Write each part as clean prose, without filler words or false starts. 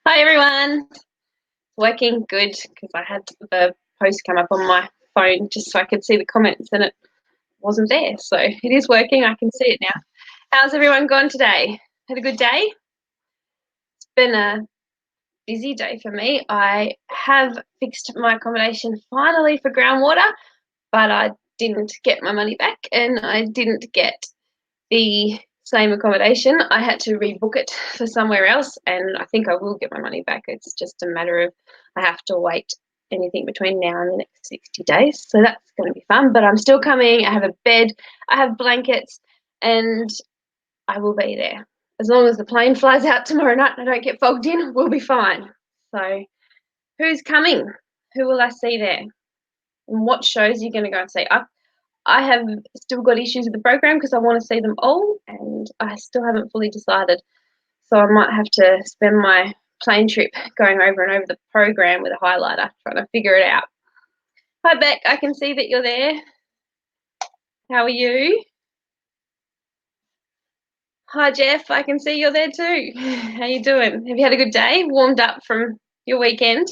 Hi everyone. Working good because I had the post come up on my phone just so I could see the comments and it wasn't there. So it is working. I can see it now. How's everyone gone today? Had a good day? It's been a busy day for me. I have fixed my accommodation finally for groundwater, but I didn't get my money back and I didn't get the same accommodation. I had to rebook it for somewhere else, and I think I will get my money back. It's just a matter of I have to wait anything between now and the next 60 days. So that's going to be fun, but I'm still coming. I have a bed, I have blankets, and I will be there. As long as the plane flies out tomorrow night and I don't get fogged in, we'll be fine. So who's coming? Who will I see there? And what shows are you going to go and see? I have still got issues with the program because I want to see them all, and I still haven't fully decided. So I might have to spend my plane trip going over and over the program with a highlighter, trying to figure it out. Hi, Beck. I can see that you're there. How are you? Hi, Jeff. I can see you're there too. How you doing? Have you had a good day? Warmed up from your weekend?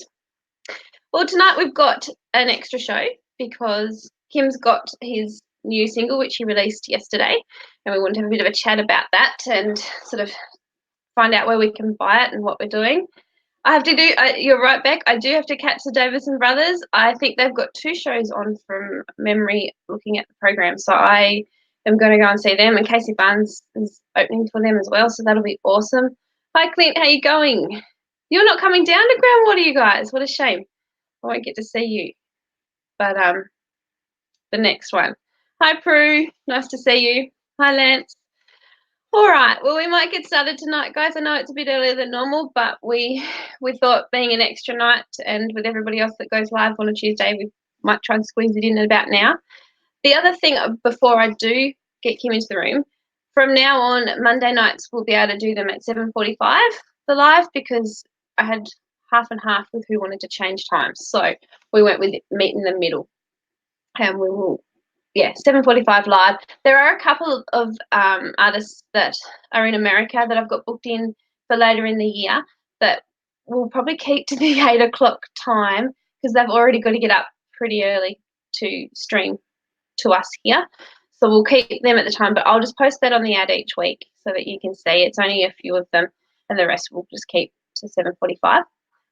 Well, tonight we've got an extra show because Kim's got his new single, which he released yesterday, and we want to have a bit of a chat about that and sort of find out where we can buy it and what we're doing. I have to do, you're right, Beck, I do have to catch the Davison brothers. I think they've got 2 shows on from memory looking at the program. So I am going to go and see them, and Casey Barnes is opening for them as well. So that'll be awesome. Hi, Clint, how you going? You're not coming down to Groundwater, you guys. What a shame. I won't get to see you. But the next one. Hi, Prue. Nice to see you. Hi, Lance. All right. Well, we might get started tonight, guys. I know it's a bit earlier than normal, but we thought being an extra night and with everybody else that goes live on a Tuesday, we might try and squeeze it in at about now. The other thing before I do get Kim into the room, from now on, Monday nights we'll be able to do them at 7:45 the live because I had half and half with who wanted to change times. So we went with meet in the middle, and we will 7:45 live. There are a couple of artists that are in America that I've got booked in for later in the year that we'll probably keep to the 8 o'clock time because they've already got to get up pretty early to stream to us here. So we'll keep them at the time, but I'll just post that on the ad each week so that you can see. It's only a few of them, and the rest we'll just keep to 7:45.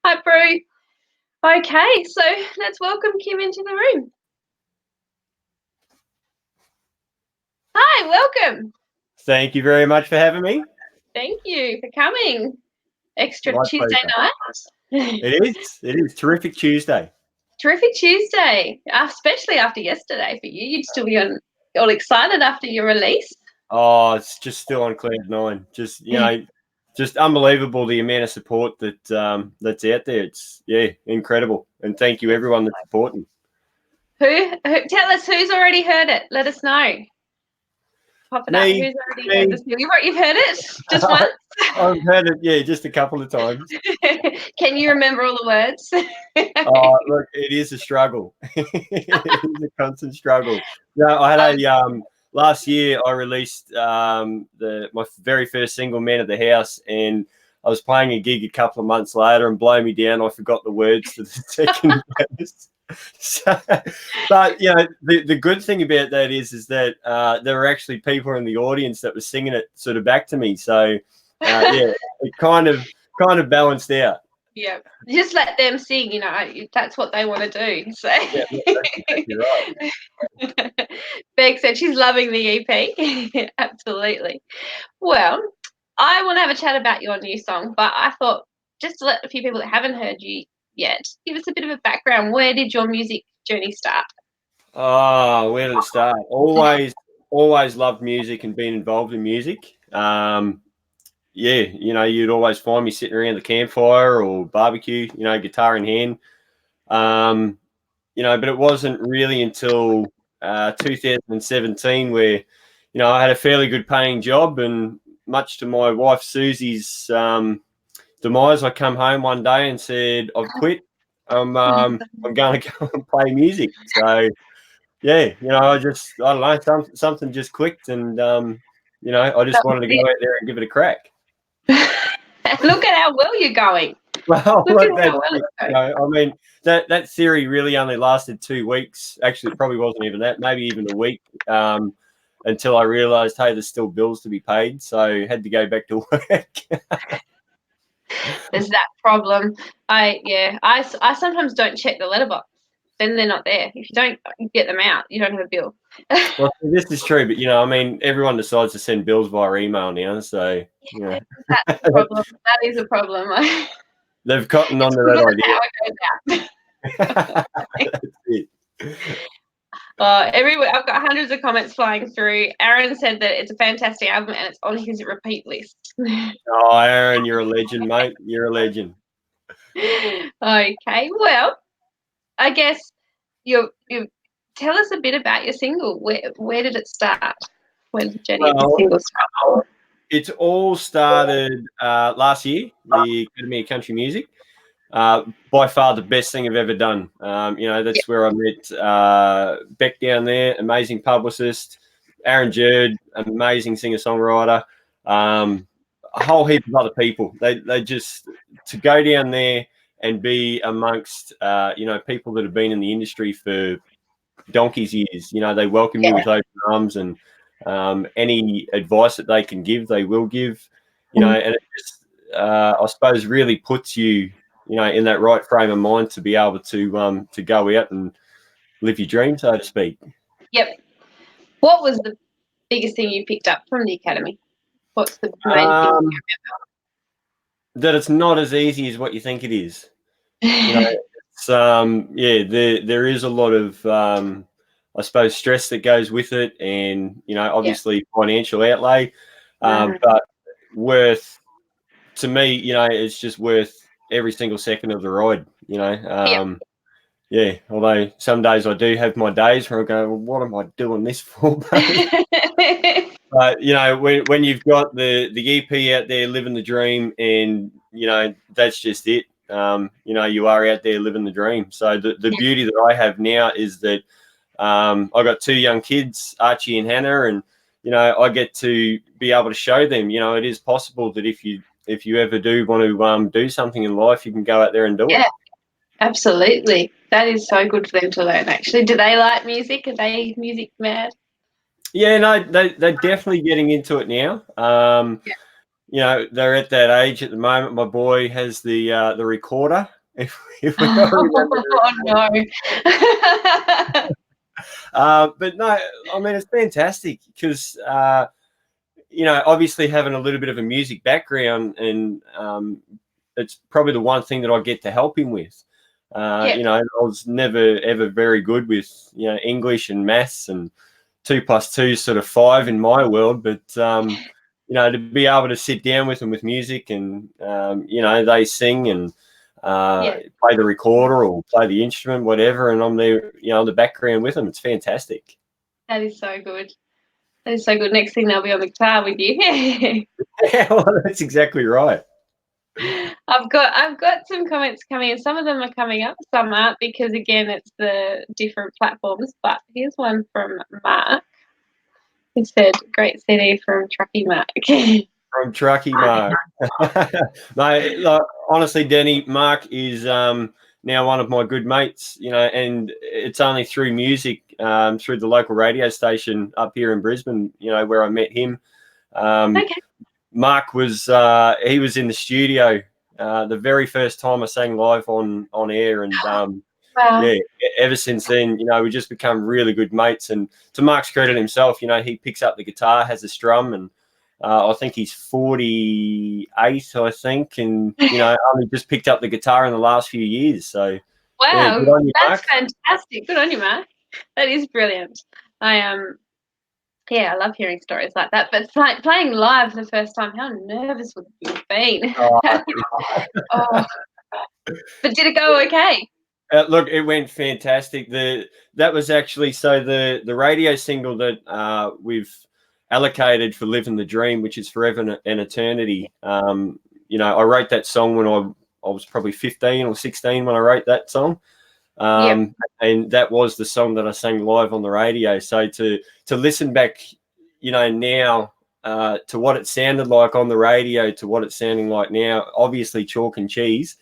Hi, Brew. Okay, so let's welcome Kim into the room. Hi, welcome. Thank you very much for having me. Thank you for coming. Extra My Tuesday pleasure. night. It is. Terrific Tuesday. Terrific Tuesday, especially after yesterday for you. You'd still be all excited after your release. Oh, it's just still on cloud nine. Just just unbelievable the amount of support that that's out there. It's incredible. And thank you everyone that's supporting. Who tell us who's already heard it? Let us know. Pop it up. Who's already heard this? You've heard it just once? I've heard it, just a couple of times. Can you remember all the words? Look, it is a struggle. It is a constant struggle. I had a last year I released my very first single, Man at the House, and I was playing a gig a couple of months later, and blow me down, I forgot the words to the second verse. So, but the good thing about that is that there were actually people in the audience that were singing it sort of back to me. So it kind of balanced out. Yeah, just let them sing. That's what they want to do. So that's exactly right. Beck said she's loving the EP. Absolutely. Well, I want to have a chat about your new song, but I thought just to let a few people that haven't heard you yet, give us a bit of a background. Where did your music journey start? Oh, where did it start? Always loved music and been involved in music. You'd always find me sitting around the campfire or barbecue, guitar in hand. But it wasn't really until 2017 where, I had a fairly good paying job, and much to my wife Susie's demise, I come home one day and said, I've quit. I'm going to go and play music. So, I don't know, something just clicked, and I just wanted to go out there and give it a crack. Look at how well you're going. Well, Look at look, how that's well it. it's going. I mean, that theory really only lasted 2 weeks. Actually, it probably wasn't even that, maybe even a week, until I realised, hey, there's still bills to be paid, so I had to go back to work. There's that problem. I sometimes don't check the letterbox. Then they're not there. If you don't get them out, you don't have a bill. Well, this is true, but I mean, everyone decides to send bills via email now, so That's the problem. That is a problem. they've gotten It's onto good when that the power goes out. idea. That's it. Everywhere I've got hundreds of comments flying through. Aaron said that it's a fantastic album and it's on his repeat list. Oh, Aaron, you're a legend, mate. You're a legend. Okay, well, I guess you tell us a bit about your single. Where did it start? Where did the journey of the single start? It's all started last year, the Academy of Country Music. By far the best thing I've ever done. That's where I met Beck down there, amazing publicist. Aaron Jerd, amazing singer-songwriter. A whole heap of other people. They just, to go down there and be amongst people that have been in the industry for donkey's years. They welcome you with open arms, and any advice that they can give, they will give. And it just, I suppose, really puts you, in that right frame of mind to be able to go out and live your dream, so to speak. Yep. What was the biggest thing you picked up from the academy? What's the main thing? That it's not as easy as what you think it is. It's there is a lot of I suppose stress that goes with it, and obviously financial outlay, but worth, to me, it's just worth every single second of the ride. Although some days I do have my days where I go, well, what am I doing this for, mate? But when you've got the EP out there living the dream, and that's just it. You are out there living the dream. So the beauty that I have now is that I got 2 young kids, Archie and Hannah, and I get to be able to show them, it is possible that if you ever do want to do something in life, you can go out there and do it. Absolutely. That is so good for them to learn, actually. Do they like music? Are they music mad? Yeah, no, they're definitely getting into it now. They're at that age at the moment. My boy has the recorder. If we remember no. But no, I mean, it's fantastic because, obviously having a little bit of a music background, and it's probably the one thing that I get to help him with. I was never, ever very good with, English and maths, and 2 + 2 is sort of 5 in my world. But, to be able to sit down with them with music, and, they sing and play the recorder or play the instrument, whatever, and I'm there, in the background with them. It's fantastic. That is so good. That is so good. Next thing they'll be on the guitar with you. Yeah, well, that's exactly right. I've got some comments coming in. Some of them are coming up, some aren't, because again it's the different platforms. But here's one from Mark. He said, "Great CD from Truckee Mark." From Truckee Mark. Mate, look, honestly, Denny, Mark is now one of my good mates, and it's only through music, through the local radio station up here in Brisbane, where I met him. Okay. Mark was he was in the studio the very first time I sang live on air, and wow. Ever since then, we just become really good mates. And to Mark's credit himself, he picks up the guitar, has a strum, and I think he's 48, I think, and only just picked up the guitar in the last few years. So wow, good on you, that's Mark. fantastic. Good on you, Mark. That is brilliant. I I love hearing stories like that. But playing live the first time, how nervous would you have been? Oh. But did it go okay? Look, it went fantastic. That was actually, so the radio single that we've allocated for "Living the Dream," which is "Forever and Eternity." I wrote that song when I was probably 15 or 16 when I wrote that song. And that was the song that I sang live on the radio. So to listen back, now to what it sounded like on the radio to what it's sounding like now, obviously chalk and cheese.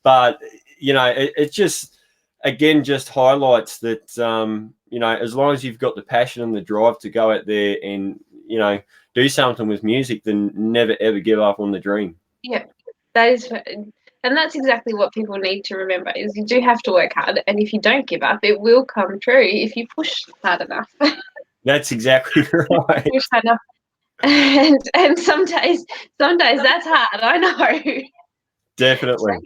But it just, again, just highlights that as long as you've got the passion and the drive to go out there and do something with music, then never ever give up on the dream. Yeah, that is, and that's exactly what people need to remember, is you do have to work hard, and if you don't give up, it will come true if you push hard enough. That's exactly right. Push hard enough. And some days that's hard, I know. Definitely.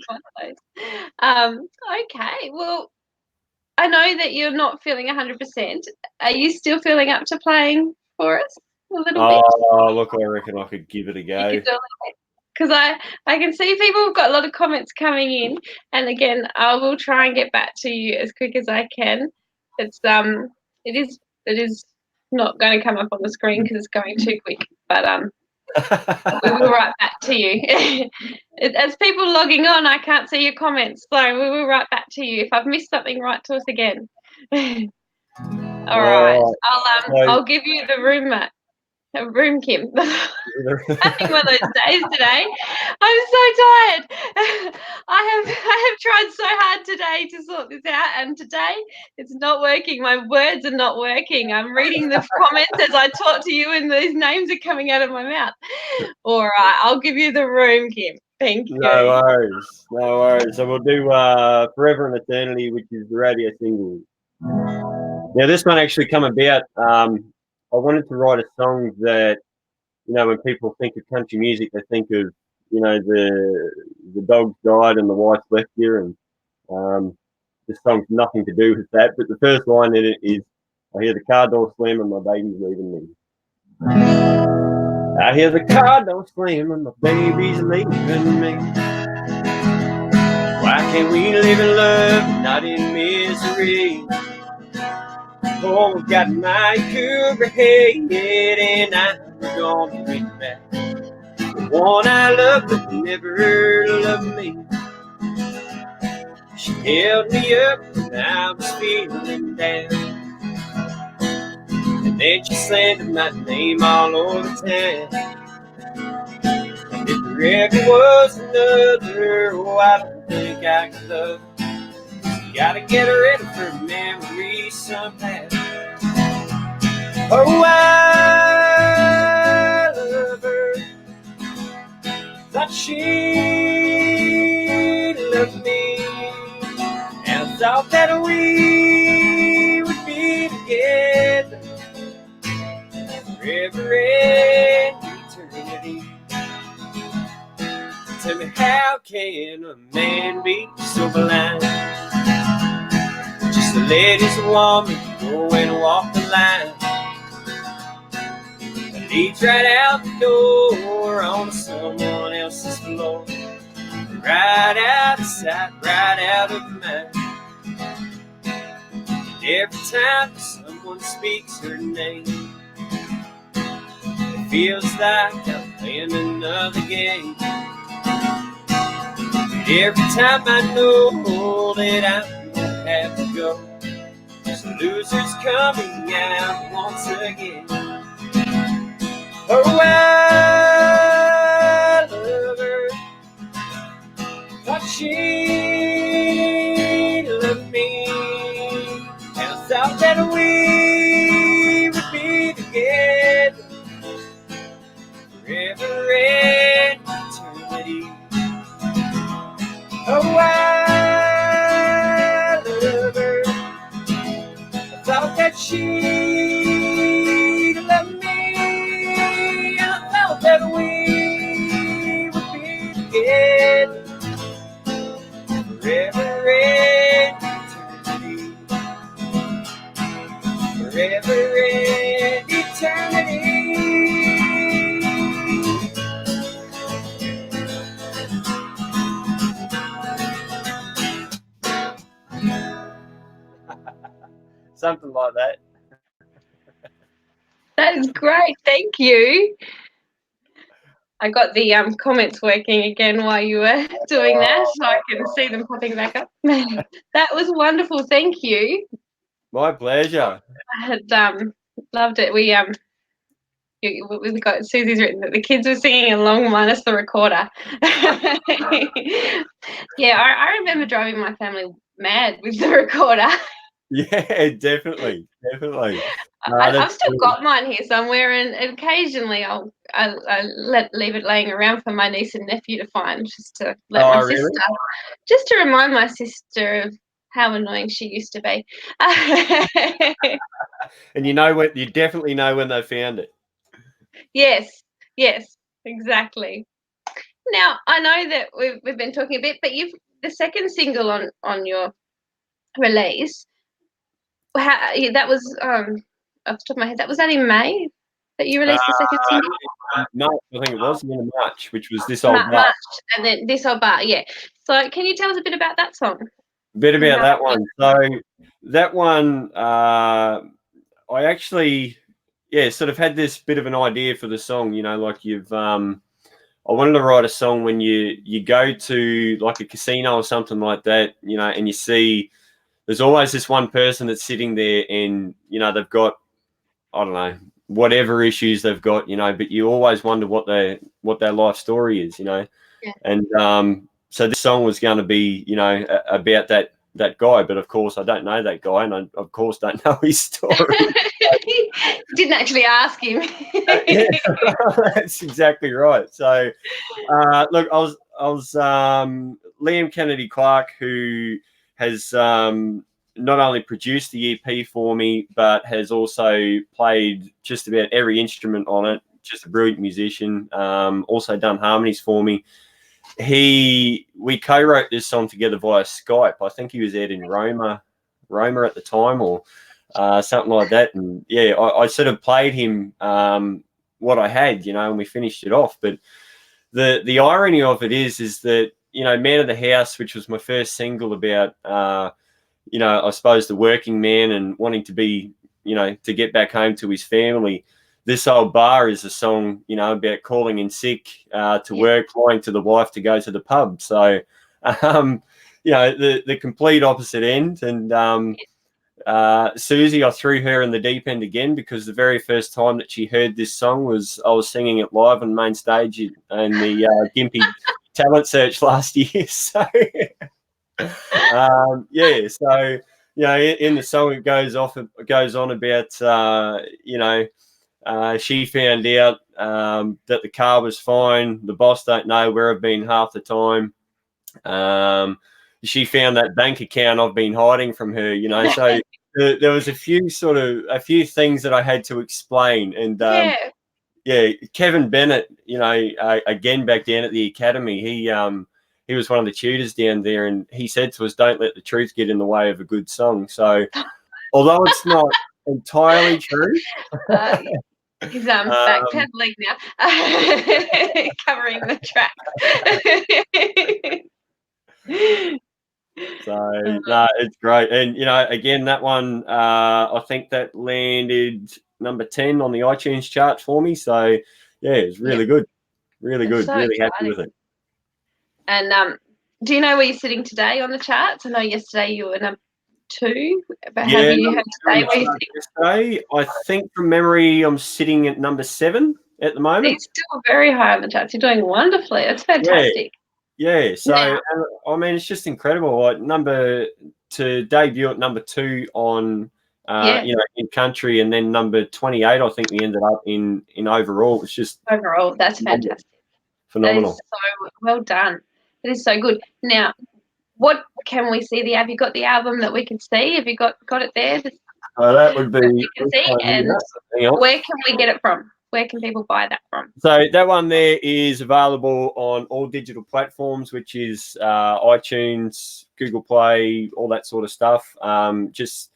Okay, well, I know that you're not feeling 100%. Are you still feeling up to playing for us a little bit? Oh, look, I reckon I could give it a go. Because I can see people have got a lot of comments coming in, and again, I will try and get back to you as quick as I can. It is not going to come up on the screen because it's going too quick, but we will write back to you. As people logging on, I can't see your comments, so we will write back to you. If I've missed something, write to us again. All right, I'll give you the room, Kim. Having one of those days today. I'm so tired. I have tried so hard today to sort this out, and today it's not working. My words are not working. I'm reading the comments as I talk to you, and these names are coming out of my mouth. All right, I'll give you the room, Kim. Thank you. No worries. So we'll do Forever and Eternity, which is the radio single. Now, this one actually come about. I wanted to write a song that, when people think of country music, they think of, the dog's died and the wife's left you, and this song's nothing to do with that. But the first line in it is, I hear the car door slam and my baby's leaving me. I hear the car door slam and my baby's leaving me. Why can't we live in love, not in misery? Oh, I've got my Cougar head and I'm gonna bring back the one I loved but never loved me. She held me up when I was feeling down, and then she slandered my name all over town. And if there ever was another, I don't think I could love her. You gotta get rid of her memory somehow. Oh, I love her. Thought she loved me, and I thought that we would be together forever and eternity. Tell me, how can a man be so blind, just to let his woman go and walk the line, and leads right out the door on someone else's floor, right out of sight, right out of mind. And every time someone speaks her name, it feels like I'm playing another game. Every time I know that I'm gonna have to go, there's losers coming out once again. Oh, I love her. Thought she loved me, and I thought that we would be together forever and eternity. Oh, I love her. I thought that she loved me, and I thought that we would be together forever and eternity. Forever and eternity. Something like that. That is great. Thank you. I got the comments working again while you were doing that, so I can see them popping back up. That was wonderful. Thank you. My pleasure. I had loved it. We got Susie's written that the kids were singing along minus the recorder. Yeah, I remember driving my family mad with the recorder. Yeah, definitely. I've That's still cool. got mine here somewhere, and occasionally I leave it laying around for my niece and nephew to find, just to let my Oh, really? sister, just to remind my sister of how annoying she used to be. And you definitely know when they found it. Yes, yes, exactly. Now I know that we've been talking a bit, but you've the second single on your release. Yeah, that was off the top of my head. That was that in May that you Uh, released the second single. March, I think it was the end of March, which was this old bar. March, and then this old bar. Yeah. So can you tell us a bit about that song Bit and about how that that was? one. So that one, I actually, yeah, sort of had this bit of an idea for the song. Like I wanted to write a song when you go to like a casino or something like that, and you see there's always this one person that's sitting there, and they've got, I don't know, whatever issues they've got, but you always wonder what their life story is, Yeah. and so this song was going to be, about that guy, but of course I don't know that guy, and I of course don't know his story. Didn't actually ask him. Yeah, that's exactly right. So look, I was Liam Kennedy Clark, who has not only produced the EP for me, but has also played just about every instrument on it. Just a brilliant musician. Also done harmonies for me. We co-wrote this song together via Skype. I think he was out in Roma at the time, or something like that. And yeah, I sort of played him what I had, and we finished it off. But the irony of it is that Man of the House, which was my first single about I suppose the working man and wanting to be to get back home to his family. This Old Bar is a song about calling in sick to work, lying to the wife to go to the pub. So um, the complete opposite end. And Susie, I threw her in the deep end again, because the very first time that she heard this song was I was singing it live on main stage in the Gympie Talent Search last year. So so in the song it goes on about she found out that the car was fine. The boss don't know where I've been half the time. She found that bank account I've been hiding from her. So there was a few things that I had to explain, and Yeah. Kevin Bennett, again back down at the academy, he was one of the tutors down there, and he said to us, "Don't let the truth get in the way of a good song." So, although it's not entirely true, He's um, backpedaling now, covering the track. so no, it's great. And again, that one, I think that landed number 10 on the iTunes chart for me. So yeah, it's really good, really It's good, so really happy exciting. with it. And do you know where you're sitting today on the charts? I know yesterday you were number 2, but have Yeah, you number had two on today the where you chart yesterday. I think from memory, I'm sitting at number 7 at the moment. It's still very high on the charts. You're doing wonderfully. That's Yeah, fantastic. yeah. So Now, I mean, it's just incredible. Like to debut at number 2 on yeah, in country, and then number 28. I think we ended up in overall. It's just overall, that's fantastic. That is phenomenal. so well done. That is so good. Now, what can we see? Have you got the album that we can see? Have you got it there that So that would be. we can see? And Hang on. where can we get it from? Where can people buy that from? So that one there is available on all digital platforms, which is iTunes, Google Play, all that sort of stuff. Just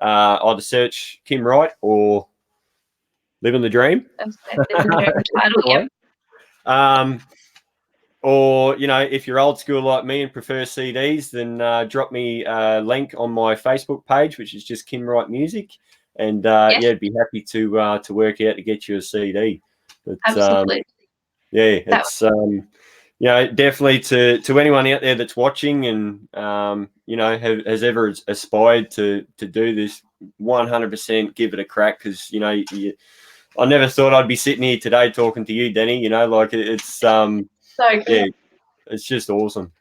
either search Kim Wright or Living the Dream. That's the title. Yep. Or if you're old school like me and prefer CDs, then drop me a link on my Facebook page, which is just Kim Wright Music, and Yes, I'd be happy to work out to get you a CD. But absolutely. yeah, That it's definitely to anyone out there that's watching and has ever aspired to do this, 100% give it a crack, because I never thought I'd be sitting here today talking to you, Denny. Like it's so good. yeah, it's just awesome.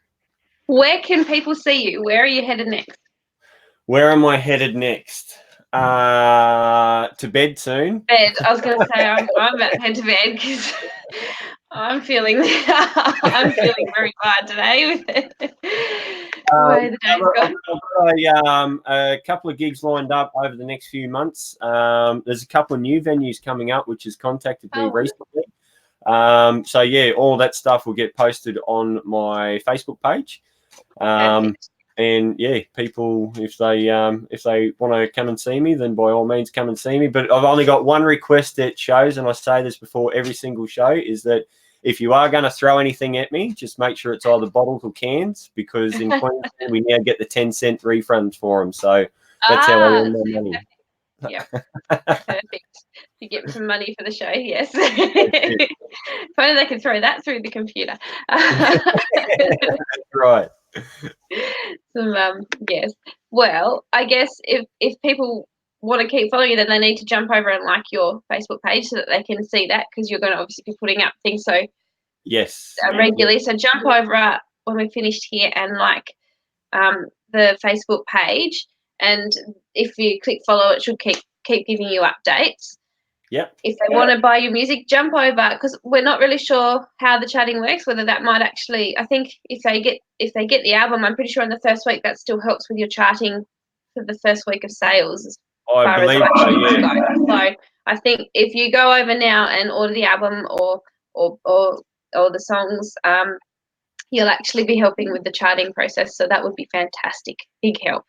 Where can people see you? Where are you headed next? Where am I headed next? To bed soon. Bed. I was going to say I'm about to head to bed because I'm feeling I'm feeling very tired today with the way the day's gone. I've got a couple of gigs lined up over the next few months. There's a couple of new venues coming up, which has contacted me recently. So yeah, all that stuff will get posted on my Facebook page. And yeah, people, if they want to come and see me, then by all means come and see me. But I've only got one request at shows, and I say this before every single show, is that if you are going to throw anything at me, just make sure it's either bottles or cans, because in Queensland we now get the 10-cent refund for them. So that's how I earn my money. Yeah, perfect. You get some money for the show, yes. If only they could throw that through the computer. That's right. Yes. Well, I guess if people want to keep following you, then they need to jump over and like your Facebook page so that they can see that, because you're going to obviously be putting up things yes regularly. So jump over when we're finished here and like the Facebook page, and if you click follow, it should keep giving you updates. Yep. If they want to buy your music, jump over, because we're not really sure how the chatting works. Whether that might actually, I think if they get the album, I'm pretty sure in the first week that still helps with your charting for the first week of sales. As I believe so, yeah. So I think if you go over now and order the album or the songs, you'll actually be helping with the charting process. So that would be fantastic, big help.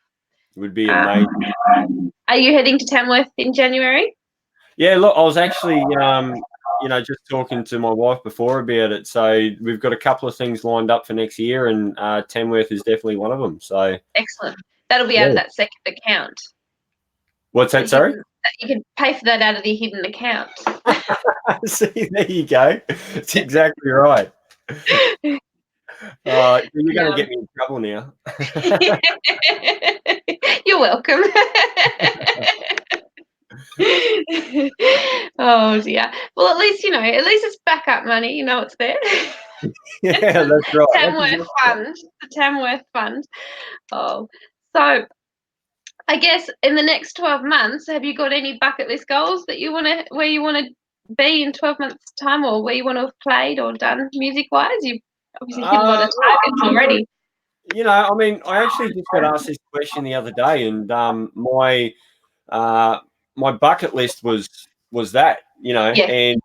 It would be amazing. Are you heading to Tamworth in January? Yeah, look, I was actually, just talking to my wife before about it. So we've got a couple of things lined up for next year, and Tamworth is definitely one of them. So excellent. That'll be out of that second account. What's that? Sorry, you can pay for that out of the hidden account. See, there you go. It's exactly right. You're going to get me in trouble now. You're welcome. Oh dear. Well, at least it's backup money. You know it's there. Yeah, that's right. Tamworth Fund. The Tamworth Fund. Oh, so I guess in the next 12 months, have you got any bucket list goals that where you want to be in 12 months' time, or where you want to have played or done music wise? You've obviously hit a lot of targets already. I mean, I actually just got asked this question the other day, and my bucket list was that, and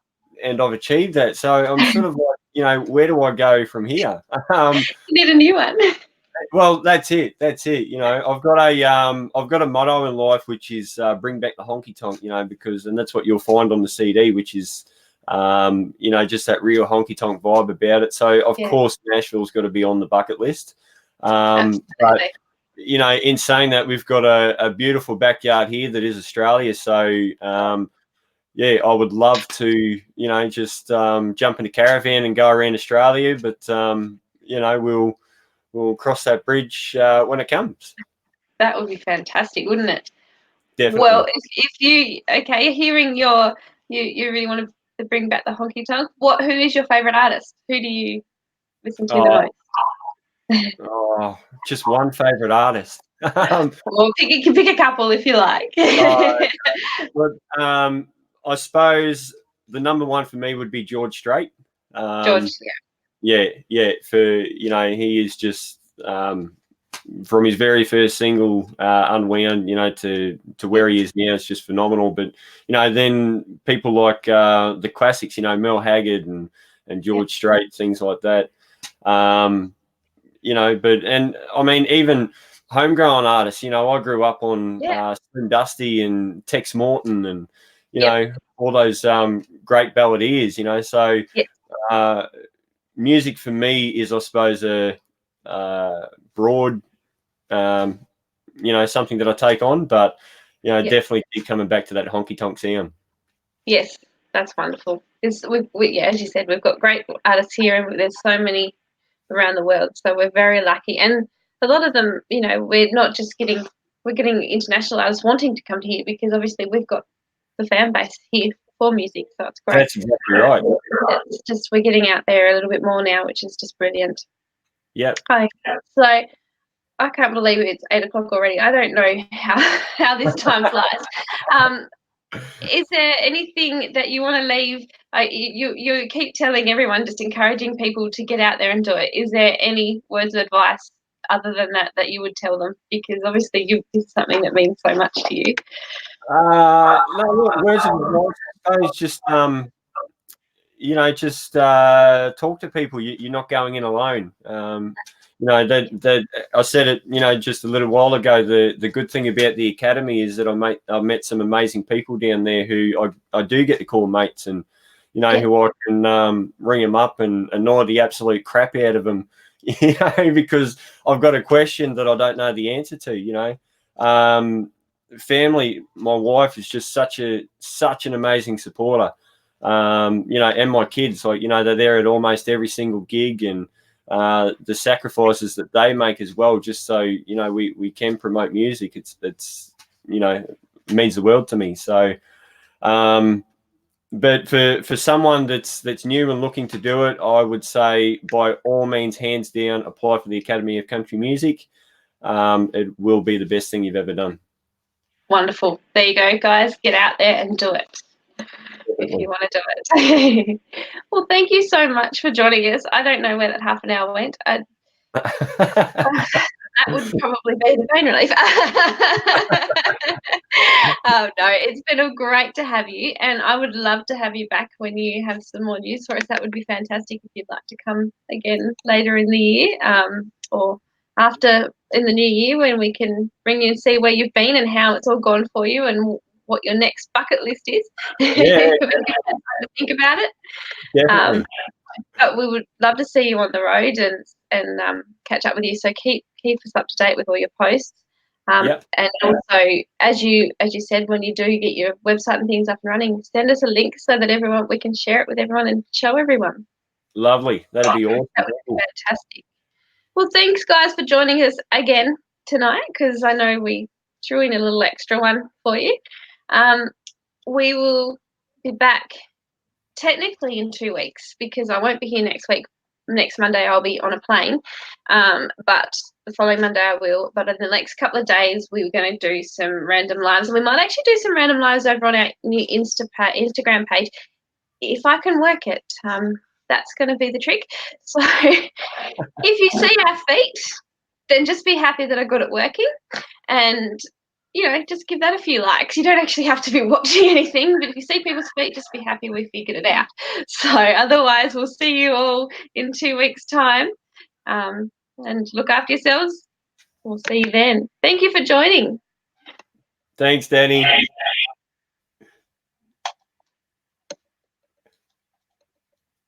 I've achieved that. So I'm sort of like, where do I go from here? You need a new one. Well, that's it. I've got a motto in life, which is bring back the honky tonk. And that's what you'll find on the CD, which is just that real honky tonk vibe about it. So of course Nashville's got to be on the bucket list. But in saying that, we've got a beautiful backyard here that is Australia. So I would love to just jump in a caravan and go around Australia, but we'll cross that bridge when it comes. That would be fantastic, wouldn't it? Definitely. Well, if you're hearing you really want to bring back the honky tonk, who is your favourite artist? Who do you listen to the most? Just one favourite artist. Well, you can pick a couple if you like. I suppose the number one for me would be George Strait. George, yeah. For he is just from his very first single, Unwound, to where he is now, it's just phenomenal. But then people like the classics, Mel Haggard and George Strait, things like that. But I mean, even homegrown artists, I grew up on Slim Dusty and Tex Morton and all those great balladeers, so music for me is, I suppose, a broad something that I take on, but definitely keep coming back to that honky tonk sound. Yes, that's wonderful. As you said, we've got great artists here, and there's so many around the world, so we're very lucky. And a lot of them, we're not just getting international artists wanting to come to here, because obviously we've got the fan base here for music, so it's great. That's exactly right. It's just we're getting out there a little bit more now, which is just brilliant. Yep. Okay. So I can't believe it's 8 o'clock already. I don't know how this time flies. Is there anything that you want to leave? You keep telling everyone, just encouraging people to get out there and do it. Is there any words of advice other than that you would tell them? Because obviously this is something that means so much to you. No, look, words of advice, I suppose, just just talk to people. You're not going in alone. That I said it, just a little while ago. The good thing about the academy is that I've met some amazing people down there who I do get to call mates, and who I can ring them up and annoy the absolute crap out of them, because I've got a question that I don't know the answer to. Family, my wife is just such an amazing supporter. And my kids, they're there at almost every single gig, and the sacrifices that they make as well, just so we can promote music. It's means the world to me. So, but for someone that's new and looking to do it, I would say by all means, hands down, apply for the Academy of Country Music. It will be the best thing you've ever done. Wonderful. There you go, guys. Get out there and do it if you want to do it. Well, thank you so much for joining us. I don't know where that half an hour went. That would probably be the pain relief. No, it's been great to have you, and I would love to have you back when you have some more news for us. That would be fantastic if you'd like to come again later in the year, or after in the new year, when we can bring you and see where you've been and how it's all gone for you and what your next bucket list is. Yeah. To think about it. Definitely. But we would love to see you on the road and catch up with you. So keep us up to date with all your posts. Yep. And also, as you said, when you do get your website and things up and running, send us a link so that we can share it with everyone and show everyone. Lovely. That'd be awesome. That would be fantastic. Well, thanks, guys, for joining us again tonight, because I know we threw in a little extra one for you. We will be back technically in 2 weeks, because I won't be here next week. Next Monday I'll be on a plane, but the following Monday I will. But in the next couple of days we're going to do some random lives, and we might actually do some random lives over on our new Instagram page if I can work it. That's going to be the trick. So if you see our feet, then just be happy that I got it working, and just give that a few likes. You don't actually have to be watching anything, but if you see people's feet, just be happy we figured it out. So otherwise, we'll see you all in 2 weeks' time, and look after yourselves. We'll see you then. Thank you for joining. Thanks, Danny.